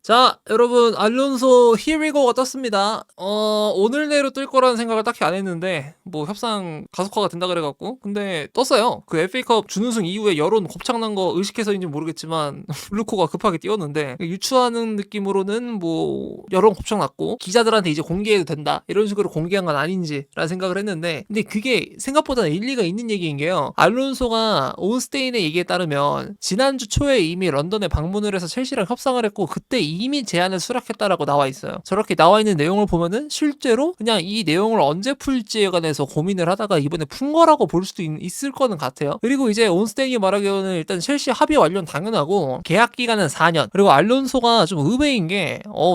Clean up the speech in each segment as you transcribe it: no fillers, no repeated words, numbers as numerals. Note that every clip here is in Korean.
자, 여러분, 알론소 Here we go가 떴습니다. 오늘 내로 뜰 거라는 생각을 딱히 안 했는데, 뭐, 협상 가속화가 된다 그래갖고. 근데 떴어요. 그 FA컵 준우승 이후에 여론 곱창난 거 의식해서인지 모르겠지만, 블루코가 급하게 띄웠는데, 유추하는 느낌으로는 뭐, 여론 곱창났고, 기자들한테 이제 공개해도 된다. 이런 식으로 공개한 건 아닌지라는 생각을 했는데, 근데 그게 생각보다 일리가 있는 얘기인 게요. 알론소가 온스테인의 얘기에 따르면, 지난주 초에 이미 런던에 방문을 해서 첼시랑 협상을 했고, 그때 이미 제안을 수락했다라고 나와 있어요. 저렇게 나와 있는 내용을 보면은 실제로 그냥 이 내용을 언제 풀지에 관해서 고민을 하다가 이번에 푼 거라고 볼 수도 있을 거는 같아요. 그리고 이제 온스테인이 말하기로는 일단 첼시 합의 완료는 당연하고 계약 기간은 4년. 그리고 알론소가 좀 의외인 게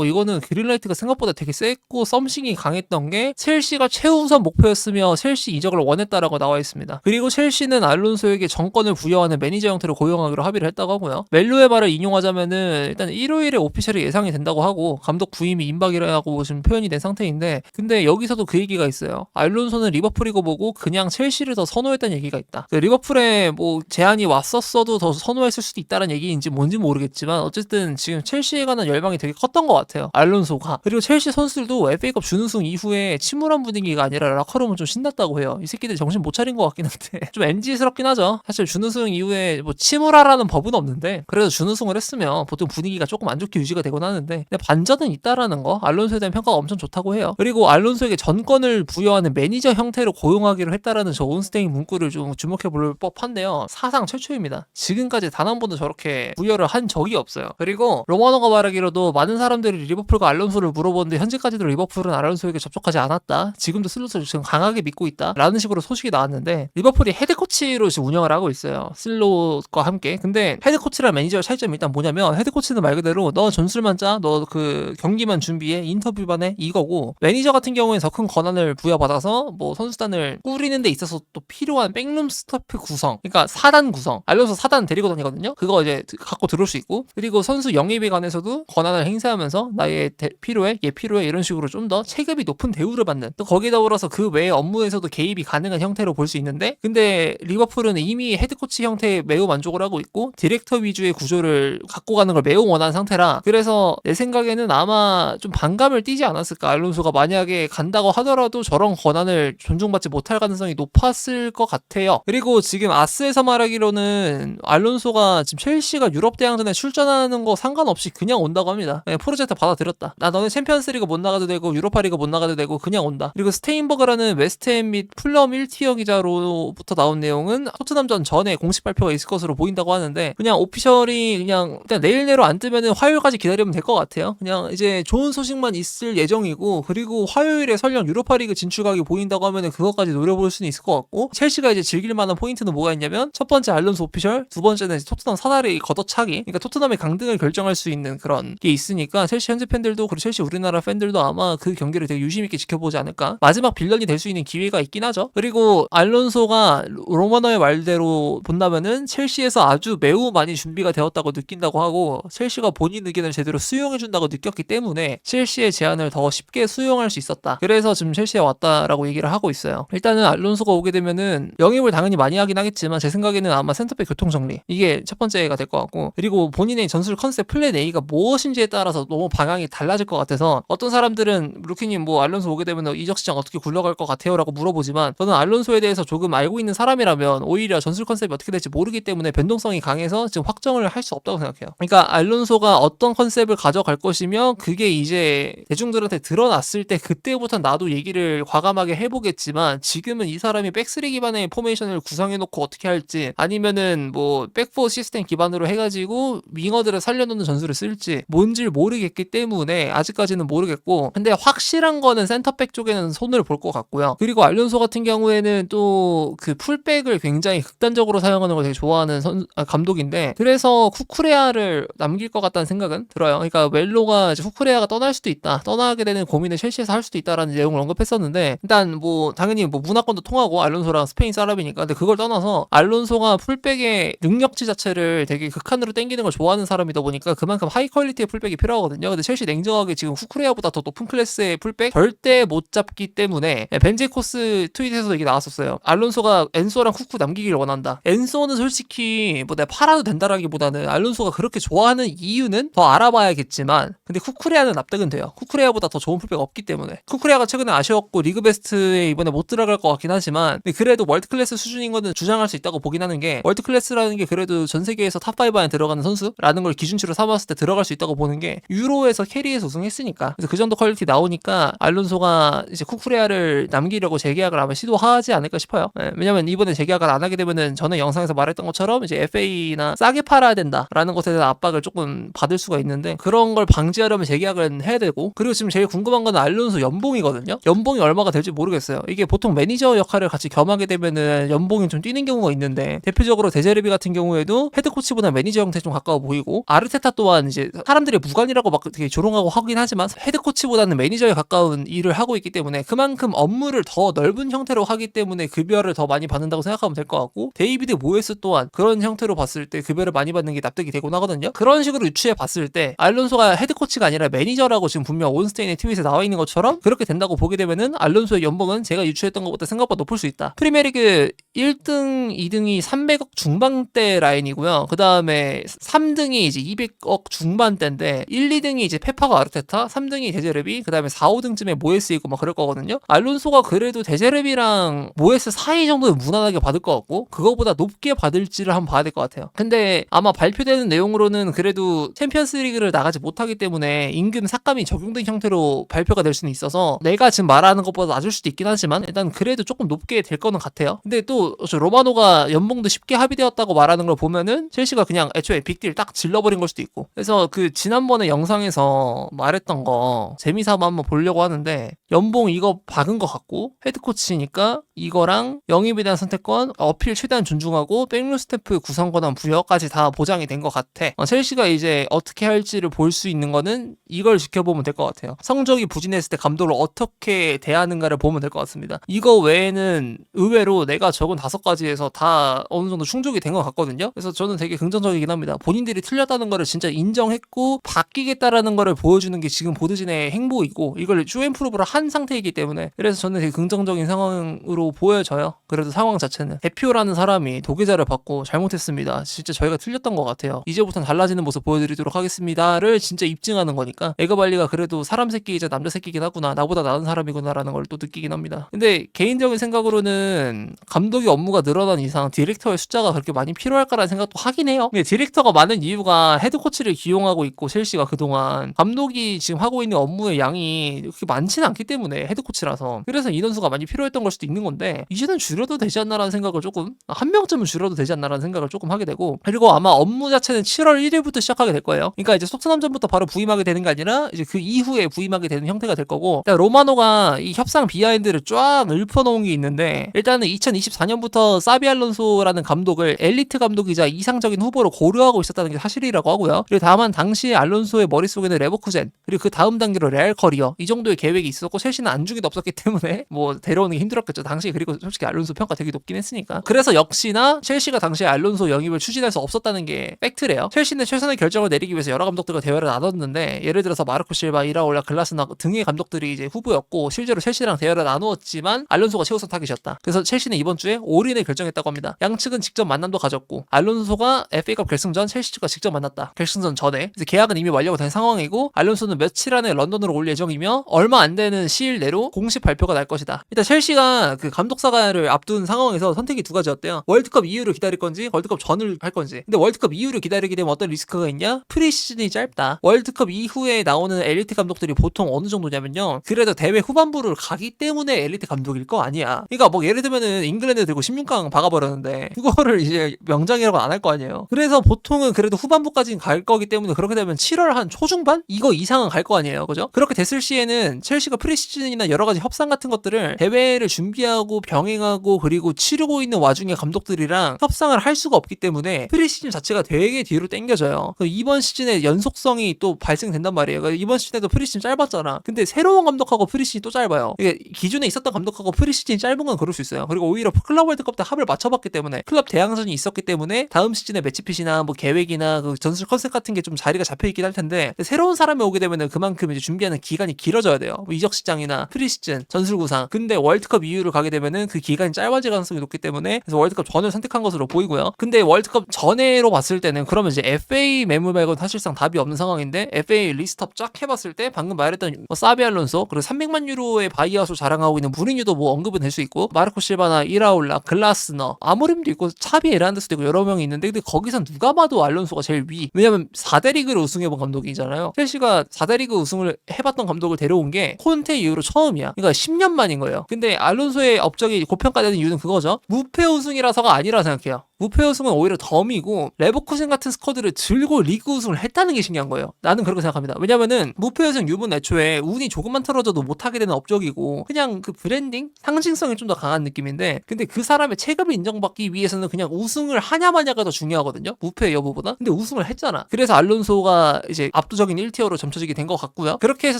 이거는 그린라이트가 생각보다 되게 셌고 썸씽이 강했던 게 첼시가 최우선 목표였으며 첼시 이적을 원했다라고 나와 있습니다. 그리고 첼시는 알론소에게 정권을 부여하는 매니저 형태로 고용하기로 합의를 했다고 하고요. 멜로의 말을 인용하자면은 일단 일요일에 오피셜이 예상이 된다고 하고 감독 부임이 임박이라고 지금 표현이 된 상태인데, 근데 여기서도 그 얘기가 있어요. 알론소는 리버풀이고 보고 그냥 첼시를 더 선호했다는 얘기가 있다. 리버풀에 뭐 제안이 왔었어도 더 선호했을 수도 있다는 얘기인지 뭔지 모르겠지만 어쨌든 지금 첼시에 관한 열망이 되게 컸던 것 같아요, 알론소가. 그리고 첼시 선수들도 FA컵 준우승 이후에 침울한 분위기가 아니라 라커룸은 좀 신났다고 해요. 이 새끼들 정신 못 차린 것 같긴 한데 좀 MG스럽긴 하죠. 사실 준우승 이후에 뭐 침울하라는 법은 없는데 그래도 준우승을 했으면 보통 분위기가 조금 안 좋게 유지가 되곤 하는데, 근데 반전은 있다라는 거, 알론소에 대한 평가가 엄청 좋다고 해요. 그리고 알론소에게 전권을 부여하는 매니저 형태로 고용하기로 했다라는 저 온스테인 문구를 좀 주목해 볼 법한데요. 사상 최초입니다. 지금까지 단 한 번도 저렇게 부여를 한 적이 없어요. 그리고 로마노가 말하기로도 많은 사람들이 리버풀과 알론소를 물어보는데 현재까지도 리버풀은 알론소에게 접촉하지 않았다. 지금도 슬롯을 지금 강하게 믿고 있다. 라는 식으로 소식이 나왔는데, 리버풀이 헤드코치로 지금 운영을 하고 있어요, 슬롯과 함께. 근데 헤드코치랑 매니저의 차이점이 일단 뭐냐면, 헤드코치는 말 그대로 너 전술만 짜, 너 그 경기만 준비해, 인터뷰만 해, 이거고, 매니저 같은 경우에 더 큰 권한을 부여받아서 뭐 선수단을 꾸리는 데 있어서 또 필요한 백룸 스타프 구성, 그러니까 사단 구성, 알론소 사단 데리고 다니거든요. 그거 이제 갖고 들어올 수 있고, 그리고 선수 영입에 관해서도 권한을 행사하면서 나의 필요해, 얘 필요해, 이런 식으로 좀 더 체급이 높은 대우를 받는, 또 거기에 더불어서 그 외의 업무에서도 개입이 가능한 형태로 볼 수 있는데, 근데 리버풀은 이미 헤드코치 형태에 매우 만족을 하고 있고 디렉터 위주의 구조를 갖고 가는 걸 매우 원하는 상태라, 그래서 내 생각에는 아마 좀 반감을 띠지 않았을까. 알론소가 만약에 간다고 하더라도 저런 권한을 존중받지 못할 가능성이 높았을 것 같아요. 그리고 지금 아스에서 말하기로는 알론소가 지금 첼시가 유럽 대항전에 출전하는 거 상관없이 그냥 온다고 합니다. 네, 포르제트 받아들였다. 나 너네 챔피언스리그 못 나가도 되고 유로파리그 못 나가도 되고 그냥 온다. 그리고 스테인버그라는 웨스트햄 및 풀럼 1티어 기자로부터 나온 내용은 토트넘전 전에 공식 발표가 있을 것으로 보인다고 하는데, 그냥 오피셜이 그냥 일단 내일 내로 안 뜨면은 화요일까지 기다리면 될 것 같아요. 그냥 이제 좋은 소식만 있을 예정이고, 그리고 화요일에 설령 유로파리그 진출각이 보인다고 하면은 그것까지 노려볼 수는 있을 것 같고, 첼시가 이제 즐길 만한 포인트는 뭐가 있냐면, 첫 번째 알론소 오피셜, 두 번째는 토트넘 사다리 걷어차기, 그러니까 토트넘의 강등을 결정할 수 있는 그런 게 있으니까 첼시 현지 팬들도 그리고 첼시 우리나라 팬들도 아마 그 경기를 되게 유심 있게 지켜보지 않을까. 마지막 빌런이 될 수 있는 기회가 있긴 하죠. 그리고 알론소가 로마너의 말대로 본다면은 첼시에서 아주 매우 많이 준비가 되었다고 느낀다고 하고, 첼시가 본인 의견을 제대로 수용해준다고 느꼈기 때문에 첼시의 제안을 더 쉽게 수용할 수 있었다. 그래서 지금 첼시에 왔다라고 얘기를 하고 있어요. 일단은 알론소가 오게 되면은 영입을 당연히 많이 하긴 하겠지만 제 생각에는 아마 센터백 교통정리, 이게 첫 번째가 될 것 같고, 그리고 본인의 전술 컨셉 플랜 A가 무엇인지에 따라서 너무 방향이 달라질 것 같아서, 어떤 사람들은 루키님 뭐 알론소 오게 되면 이적 시장 어떻게 굴러갈 것 같아요? 라고 물어보지만, 저는 알론소에 대해서 조금 알고 있는 사람이라면 오히려 전술 컨셉이 어떻게 될지 모르기 때문에 변동성이 강해서 지금 확정을 할 수 없다고 생각해요. 그러니까 알론소가 어떤 컨셉을 가져갈 것이며 그게 이제 대중들한테 드러났을 때 그때부터 나도 얘기를 과감하게 해보겠지만, 지금은 이 사람이 백스리 기반의 포메이션을 구성해놓고 어떻게 할지, 아니면은 뭐 백포 시스템 기반으로 해가지고 윙어들을 살려놓는 전술을 쓸지 뭔지를 모르겠기 때문에 아직까지는 모르겠고, 근데 확실한 거는 센터백 쪽에는 손을 볼 것 같고요. 그리고 알론소 같은 경우에는 또 그 풀백을 굉장히 극단적으로 사용하는 걸 되게 좋아하는 감독인데, 그래서 쿠쿠레아를 남길 것 같다는 생각은 들어요. 그러니까 멜로가 이제 쿠쿠레아가 떠날 수도 있다, 떠나게 되는 고민을 첼시에서 할 수도 있다라는 내용을 언급했었는데, 일단 뭐 당연히 뭐 문화권도 통하고 알론소랑 스페인 사람이니까. 근데 그걸 떠나서 알론소가 풀백의 능력치 자체를 되게 극한으로 땡기는 걸 좋아하는 사람이다 보니까 그만큼 하이 퀄리티의 풀백이 필요하거든요. 근데 첼시 냉정하게 지금 쿠쿠레아보다 더 높은 클래스의 풀백 절대 못 잡기 때문에, 벤제코스 트윗에서도 이게 나왔었어요. 알론소가 엔소랑 쿠쿠 남기길 원한다. 엔소는 솔직히 뭐 내가 팔아도 된다라기보다는 알론소가 그렇게 좋아하는 이유는 더 알아봐야겠지만 근데 쿠쿠레아는 납득은 돼요. 쿠쿠레아보다 더 좋은 풀백 없기 때문에. 쿠쿠레아가 최근에 아쉬웠고 리그 베스트에 이번에 못 들어갈 것 같긴 하지만 근데 그래도 월드 클래스 수준인 거는 주장할 수 있다고 보긴 하는 게 월드 클래스라는 게 그래도 전 세계에서 탑5 안에 들어가는 선수라는 걸 기준치로 삼았을 때 들어갈 수 있다고 보는 게 유로에서 캐리에서 우승했으니까. 그래서 그 정도 퀄리티 나오니까 알론소가 이제 쿠쿠레아를 남기려고 재계약을 아마 시도하지 않을까 싶어요. 네, 왜냐면 이번에 재계약을 안 하게 되면은 전에 영상에서 말했던 것처럼 이제 FA나 싸게 팔아야 된다라는 것에 대한 압박을 조금 받을 수가 있는데 그런 걸 방지하려면 재계약을 해야 되고 그리고 지금 제일 궁금한 건 알론소 연봉이거든요. 연봉이 얼마가 될지 모르겠어요. 이게 보통 매니저 역할을 같이 겸하게 되면은 연봉이 좀 뛰는 경우가 있는데 대표적으로 데제르비 같은 경우에도 헤드코치보다 매니저 형태 좀 가까워 보이고 아르테타 또한 이제 사람들이 무관이라고 막 되게 조롱하고 하긴 하지만 헤드코치보다는 매니저에 가까운 일을 하고 있기 때문에 그만큼 업무를 더 넓은 형태로 하기 때문에 급여를 더 많이 받는다고 생각하면 될 것 같고 데이비드 모에스 또한 그런 형태로 봤을 때 급여를 많이 받는 게 납득이 되곤 하거든요. 그런 식으로 유추해 봤을 때 알론소가 헤드코치가 아니라 매니저라고 지금 분명 온스테인의 트윗에 나와 있는 것처럼 그렇게 된다고 보게 되면은 알론소의 연봉은 제가 유추했던 것보다 생각보다 높을 수 있다. 프리미어리그 1등, 2등이 300억 중반대 라인이고요. 그 다음에 3등이 이제 200억 중반대인데 1, 2등이 이제 페파가 아르테타, 3등이 데제르비, 그 다음에 4, 5등쯤에 모에스 있고 막 그럴 거거든요. 알론소가 그래도 데제르비랑 모에스 사이 정도는 무난하게 받을 것 같고 그거보다 높게 받을지를 한번 봐야 될 것 같아요. 근데 아마 발표되는 내용으로는 그래도 챔피언스 리그를 나가지 못하기 때문에 임금 삭감이 적용된 형태로 발표가 될 수는 있어서 내가 지금 말하는 것보다 낮을 수도 있긴 하지만 일단 그래도 조금 높게 될 거는 같아요. 근데 또 로마노가 연봉도 쉽게 합의되었다고 말하는 걸 보면은 첼시가 그냥 애초에 빅딜 딱 질러버린 걸 수도 있고 그래서 그 지난번에 영상에서 말했던 거 재미삼아 한번 보려고 하는데 연봉 이거 박은 것 같고 헤드코치니까 이거랑 영입에 대한 선택권 어필 최대한 존중하고 백루 스태프 구성 권한 부여까지 다 보장이 된 것 같아. 첼시가 이제 어떻게 할지를 볼 수 있는 거는 이걸 지켜보면 될 것 같아요. 성적이 부진했을 때 감독을 어떻게 대하는가를 보면 될 것 같습니다. 이거 외에는 의외로 내가 적은 5가지에서 다 어느 정도 충족이 된 것 같거든요. 그래서 저는 되게 긍정적이긴 합니다. 본인들이 틀렸다는 거를 진짜 인정했고 바뀌겠다라는 거를 보여주는 게 지금 보드진의 행보이고 이걸 슈앤프루브를 한 상태이기 때문에 그래서 저는 되게 긍정적인 상황으로 보여져요. 그래도 상황 자체는 대표라는 사람이 도계자를 받고 잘못했습니다. 진짜 저희가 틀렸던 것 같아요. 이제부터는 달라지는 모습 보여드리도록 하겠습니다를 진짜 입증하는 거니까 에그발리가 그래도 사람 새끼이자 남자 새끼긴 하구나. 나보다 나은 사람이구나라는 걸 또 느끼긴 합니다. 근데 개인적인 생각으로는 감독의 업무가 늘어난 이상 디렉터의 숫자가 그렇게 많이 필요할까라는 생각도 하긴 해요. 근데 디렉터가 많은 이유가 헤드코치를 기용하고 있고 첼시가 그동안 감독이 지금 하고 있는 업무의 양이 그렇게 많지는 않기 때문에 헤드코치라서 그래서 인원수가 많이 필요했던 걸 수도 있는 건데 이제는 줄여도 되지 않나라는 생각을 조금 한 명쯤은 줄여도 되지 않나라는 생각을 조금 하게 되고 그리고 아마 업무 자체는 7월 1일부터 시작하게 될 거예요. 그러니까 이제 토트넘전부터 바로 부임하게 되는 게 아니라 이제 그 이후에 부임하게 되는 형태가 될 거고 로마노가 이 협상 비하인드를 쫙 읊어놓은 게 있는데 일단은 2024년부터 사비 알론소라는 감독을 엘리트 감독이자 이상적인 후보로 고려하고 있었다는 게 사실이라고 하고요. 그리고 다만 당시 알론소의 머릿속에는 레버쿠젠 그리고 그 다음 단계로 레알 커리어 이 정도의 계획이 있었고 첼시는 안중에도 없었기 때문에 뭐 데려오는 게 힘들었겠죠. 당시 그리고 솔직히 알론소 평가 되게 높긴 했으니까 그래서 역시나 첼시가 당시에 알론소 영입을 추진할 수 없었다는 게 팩트래요. 첼시는 최선의 결정을 내리기 위해서 여러 감독들과 대화를 나눴는데 예를 들어서 마르코 실바, 이라올라, 글라스나 등의 감독들이 이제 후보였고 실제로 첼시랑 대화를 나누었지만 알론소가 최우선 타깃이었다. 그래서 첼시는 이번 주에 올인을 결정했다고 합니다. 양측은 직접 만남도 가졌고 알론소가 FA컵 결승전 첼시 측과 직접 만났다. 결승전 전에 그래서 계약은 이미 완료가 된 상황이고 알론소는 며칠 안에 런던으로 올 예정이며 얼마 안 되는 시일 내로 공식 발표가 날 것이다. 일단 첼시가 그 감독사가를 앞둔 상황에서 선택이 두 가지였대요. 월드컵 이후를 기다릴 건지 월드컵 전을 할 건지. 근데 월드컵 이후를 기다리게 되면 어떤 리스크가 있냐? 프리시즌이 짧다. 월드컵 이후에 나오는 엘리트 감독들이 보통 어느 정도냐면요. 그래도 대회 후반부를 가기 때문에 엘리트 감독일 거 아니야. 그러니까 뭐 예를 들면은 잉글랜드 들고 16강 박아버렸는데 그거를 이제 명장이라고 안 할 거 아니에요. 그래서 보통은 그래도 후반부까지는 갈 거기 때문에 그렇게 되면 7월 한 초중반? 이거 이상은 갈 거 아니에요. 그죠? 그렇게 됐을 시에는 첼시가 프리시즌이나 여러 가지 협상 같은 것들을 대회를 준비하고 병행하고 그리고 치르고 있는 와중에 감독들이랑 협상을 할 수가 없기 때문에 프리시즌 자체가 되게 뒤로 당겨져요. 이번 시즌에 연속성이 또 발생된단 말이에요. 그러니까 이번 시즌에도 프리시즌 짧았잖아. 근데 새로운 감독하고 프리시즌이 또 짧아요. 이게 기존에 있었던 감독하고 프리시즌이 짧은 건 그럴 수 있어요. 그리고 오히려 클럽 월드컵 때 합을 맞춰봤기 때문에 클럽 대항전이 있었기 때문에 다음 시즌에 매치핏이나 뭐 계획이나 그 전술 컨셉 같은 게 좀 자리가 잡혀있긴 할 텐데 새로운 사람이 오게 되면은 그만큼 이제 준비하는 기간이 길어져야 돼요. 뭐 이적 시장이나 프리시즌, 전술 구상. 근데 월드컵 이후를 가게 되면은 그 기간이 짧아질 가능성이 높기 때문에 그래서 월드컵 전을 선택한 것으로 보이고요. 근데 월드컵 전에로 봤을 때는 그러면 이제 FA 매물 말고는 사실상 사실상 답이 없는 상황인데 FA 리스트업 쫙 해봤을 때 방금 말했던 사비 알론소 그리고 300만 유로의 바이아웃을 자랑하고 있는 무리뉴도 뭐 언급은 될 수 있고 마르코 실바나 이라올라 글라스너 아모림도 있고 차비 에란데스도 있고 여러 명이 있는데 근데 거기선 누가 봐도 알론소가 제일 위. 왜냐면 4대 리그를 우승해본 감독이잖아요. 첼시가 4대 리그 우승을 해봤던 감독을 데려온 게 콘테 이후로 처음이야. 그러니까 10년 만인 거예요. 근데 알론소의 업적이 고평가되는 이유는 그거죠. 무패 우승이라서가 아니라 생각해요. 무패 우승은 오히려 덤이고 레버쿠젠 같은 스쿼드를 들고 리그 우승을 했다는 게 신기한 거예요. 나는 그렇게 생각합니다. 왜냐면은 무패 우승 유분 애초에 운이 조금만 틀어져도 못하게 되는 업적이고 그냥 그 브랜딩? 상징성이 좀 더 강한 느낌인데 근데 그 사람의 체급을 인정받기 위해서는 그냥 우승을 하냐 마냐가 더 중요하거든요. 무패 여부보다. 근데 우승을 했잖아. 그래서 알론소가 이제 압도적인 1티어로 점쳐지게 된 것 같고요. 그렇게 해서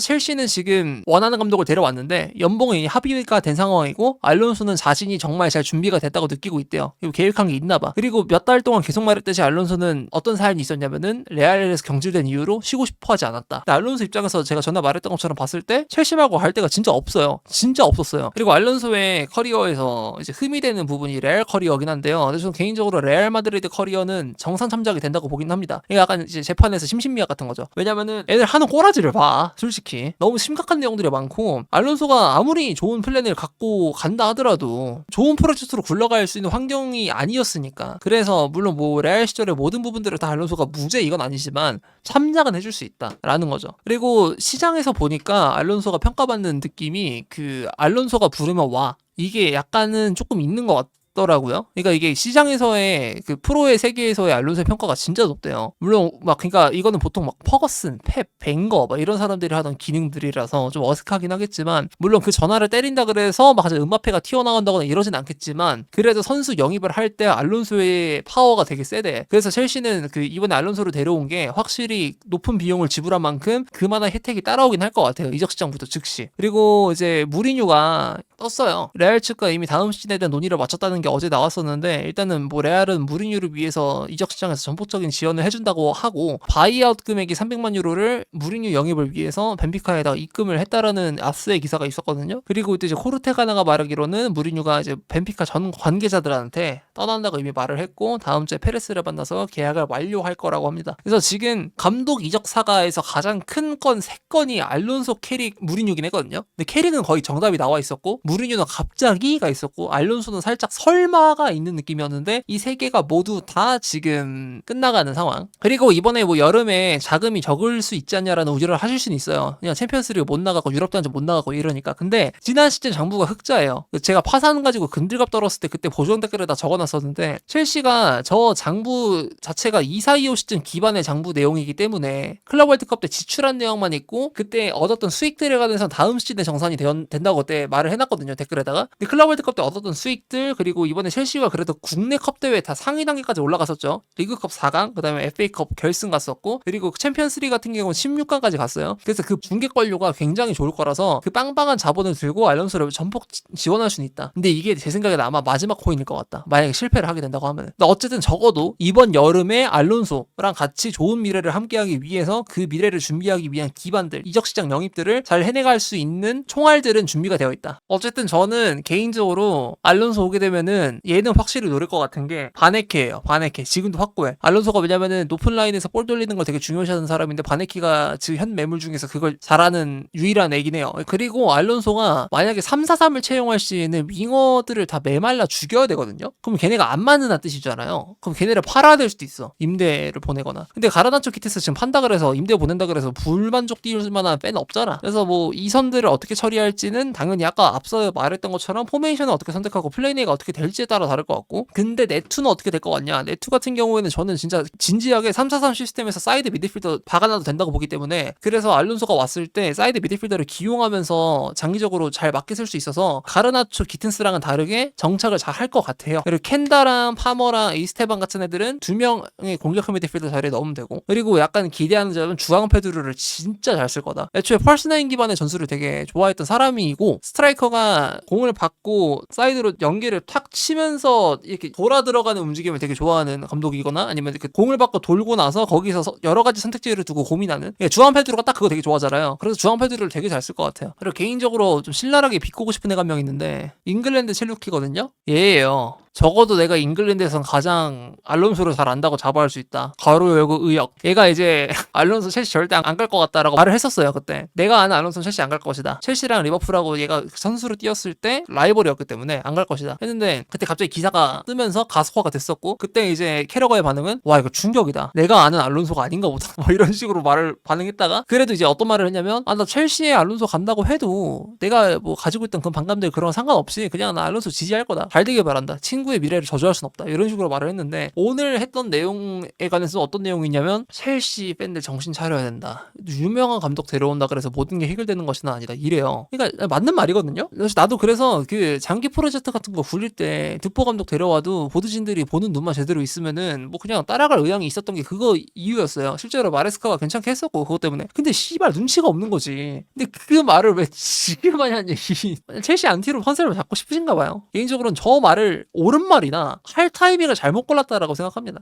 첼시는 지금 원하는 감독을 데려왔는데 연봉이 합의가 된 상황이고 알론소는 자신이 정말 잘 준비가 됐다고 느끼고 있대요. 그리고 계획한 게 있나 봐. 그리고 몇 달 동안 계속 말했듯이 알론소는 어떤 사연이 있었냐면은 레알에서 경질된 이유로 쉬고 싶어 하지 않았다. 근데 알론소 입장에서 제가 전에 말했던 것처럼 봤을 때 첼시 말고 갈 데가 진짜 없어요. 진짜 없었어요. 그리고 알론소의 커리어에서 이제 흠이 되는 부분이 레알 커리어긴 한데요. 근데 저는 개인적으로 레알 마드리드 커리어는 정상 참작이 된다고 보긴 합니다. 이게 약간 이제 재판에서 심신미약 같은 거죠. 왜냐면은 애들 하는 꼬라지를 봐. 솔직히 너무 심각한 내용들이 많고 알론소가 아무리 좋은 플랜을 갖고 간다 하더라도 좋은 프로젝트로 굴러갈 수 있는 환경이 아니었으니까. 그래서 물론 뭐 레알 시절의 모든 부분들을 다 알론소가 무죄 이건 아니지만 참작은 해줄 수 있다라는 거죠. 그리고 시장에서 보니까 알론소가 평가받는 느낌이 그 알론소가 부르면 와 이게 약간은 조금 있는 것 같더라고요. 그러니까 이게 시장에서의 그 프로의 세계에서의 알론소의 평가가 진짜 높대요. 물론 막 그러니까 이거는 보통 막 퍼거슨, 펩, 벵거 막 이런 사람들이 하던 기능들이라서 좀 어색하긴 하겠지만 물론 그 전화를 때린다 그래서 막 음바페가 튀어나간다거나 이러진 않겠지만 그래도 선수 영입을 할 때 알론소의 파워가 되게 세대. 그래서 첼시는 그 이번에 알론소를 데려온 게 확실히 높은 비용을 지불한 만큼 그만한 혜택이 따라오긴 할 것 같아요. 이적 시장부터 즉시. 그리고 이제 무리뉴가 떴어요. 레알 측과 이미 다음 시즌에 대한 논의를 마쳤다는 게 어제 나왔었는데 일단은 뭐 레알은 무리뉴를 위해서 이적 시장에서 전폭적인 지원을 해준다고 하고 바이아웃 금액이 300만 유로를 무리뉴 영입을 위해서 벤피카에다가 입금을 했다라는 아스의 기사가 있었거든요. 그리고 이제 코르테가나가 말하기로는 무리뉴가 이제 벤피카 전 관계자들한테 떠난다고 이미 말을 했고 다음 주에 페레스를 만나서 계약을 완료할 거라고 합니다. 그래서 지금 감독 이적 사가에서 가장 큰 건 3건이 알론소, 캐릭, 무리뉴긴 했거든요. 근데 캐릭은 거의 정답이 나와 있었고 무리뉴는 갑자기가 있었고 알론소는 살짝 설마가 있는 느낌이었는데 이 3개가 모두 다 지금 끝나가는 상황. 그리고 이번에 뭐 여름에 자금이 적을 수 있지 않냐라는 우려를 하실 수는 있어요. 그냥 챔피언스리그 못 나가고 유럽 대항전 못 나가고 이러니까. 근데 지난 시즌 장부가 흑자예요. 제가 파산 가지고 근들갑 떨었을 때 그때 보정 댓글에 다 적어놨었는데 첼시가 저 장부 자체가 2425 시즌 기반의 장부 내용이기 때문에 클럽 월드컵 때 지출한 내용만 있고 그때 얻었던 수익들에 관해서 다음 시즌에 정산이 된다고 그때 말을 해놨거든요. 댓글에다가. 근데 클럽 월드컵 때 얻었던 수익들 그리고 이번에 첼시가 그래도 국내 컵 대회 다 상위 단계까지 올라갔었죠. 리그컵 4강 그 다음에 FA컵 결승 갔었고 그리고 챔피언스리그 같은 경우는 16강까지 갔어요. 그래서 그 중계권료가 굉장히 좋을 거라서 그 빵빵한 자본을 들고 알론소를 전폭 지원할 수는 있다. 근데 이게 제 생각에는 아마 마지막 코인일 것 같다. 만약에 실패를 하게 된다고 하면. 근데 어쨌든 적어도 이번 여름에 알론소랑 같이 좋은 미래를 함께하기 위해서 그 미래를 준비하기 위한 기반들, 이적시장 영입들을 잘 해내갈 수 있는 총알들은 준비가 되어 있다. 어쨌든 저는 개인적으로 알론소 오게 되면은 얘는 확실히 노릴 것 같은 게 바네케예요. 바네케. 지금도 확고해. 알론소가 왜냐면은 높은 라인에서 볼 돌리는 걸 되게 중요시하는 사람인데 바네키가 지금 현 매물 중에서 그걸 잘하는 유일한 애긴 해요. 그리고 알론소가 만약에 3-4-3을 채용할 시에는 윙어들을 다 메말라 죽여야 되거든요. 그럼 걔네가 안 맞는 뜻이잖아요. 그럼 걔네를 팔아야 될 수도 있어. 임대를 보내거나. 근데 가르나초 키테스 지금 판다 그래서 임대 보낸다 그래서 불만족 띄울 만한 팬 없잖아. 그래서 뭐 이 선들을 어떻게 처리할지는 당연히 아까 앞서 말했던 것처럼 포메이션을 어떻게 선택하고 플레이네이가 어떻게 될지에 따라 다를 것 같고 근데 네투는 어떻게 될 것 같냐. 네투 같은 경우에는 저는 진짜 진지하게 3-4-3 시스템에서 사이드 미드필더 박아놔도 된다고 보기 때문에 그래서 알론소가 왔을 때 사이드 미드필더를 기용하면서 장기적으로 잘 맡게 쓸 수 있어서 가르나초 기튼스랑은 다르게 정착을 잘 할 것 같아요. 그리고 켄다랑 파머랑 이스테반 같은 애들은 2명의 공격형 미드필더 자리에 넣으면 되고 그리고 약간 기대하는 점은 주앙 페드루를 진짜 잘 쓸 거다. 애초에 펄스나인 기반의 전술을 되게 좋아했던 사람이고 스트라이커가 공을 받고 사이드로 연계를 탁 치면서 이렇게 돌아 들어가는 움직임을 되게 좋아하는 감독이거나 아니면 그 공을 받고 돌고 나서 거기서 여러 가지 선택지를 두고 고민하는 주앙 페드루가 딱 그거 되게 좋아하잖아요. 그래서 주앙 페드루를 되게 잘 쓸 것 같아요. 그리고 개인적으로 좀 신랄하게 비꼬고 싶은 애가 한 명 있는데 잉글랜드 첼루키거든요. 얘예요. 적어도 내가 잉글랜드에선 가장 알론소를 잘 안다고 자부할 수 있다. 가로 열고 의역. 얘가 이제 알론소 첼시 절대 안 갈 것 같다라고 말을 했었어요. 그때 내가 아는 알론소는 첼시 안 갈 것이다. 첼시랑 리버풀하고 얘가 선수로 뛰었을 때 라이벌이었기 때문에 안 갈 것이다 했는데, 그때 갑자기 기사가 뜨면서 가속화가 됐었고, 그때 이제 캐러거의 반응은 와 이거 충격이다. 내가 아는 알론소가 아닌가 보다. 뭐 이런 식으로 말을 반응했다가, 그래도 이제 어떤 말을 했냐면 나 첼시에 알론소 간다고 해도 내가 뭐 가지고 있던 그런 반감들 그런 거 상관없이 그냥 나 알론소 지지할 거다. 잘 되길 바란다. 친구의 미래를 저주할 순 없다. 이런 식으로 말을 했는데, 오늘 했던 내용에 관해서 어떤 내용이냐면 첼시 팬들 정신 차려야 된다. 유명한 감독 데려온다 그래서 모든 게 해결되는 것은 아니다. 이래요. 그러니까 맞는 말이거든요. 사실 나도 그래서 그 장기 프로젝트 같은 거 굴릴 때 득포 감독 데려와도 보드진들이 보는 눈만 제대로 있으면은 뭐 그냥 따라갈 의향이 있었던 게 그거 이유였어요. 실제로 마레스카가 괜찮게 했었고 그것 때문에. 근데 씨발 눈치가 없는 거지. 근데 그 말을 왜 지금 하냐니. 첼시 안티로 컨셉을 잡고 싶으신가 봐요. 개인적으로는 저 말을 옳은 말이나 할 타이밍을 잘못 골랐다라고 생각합니다.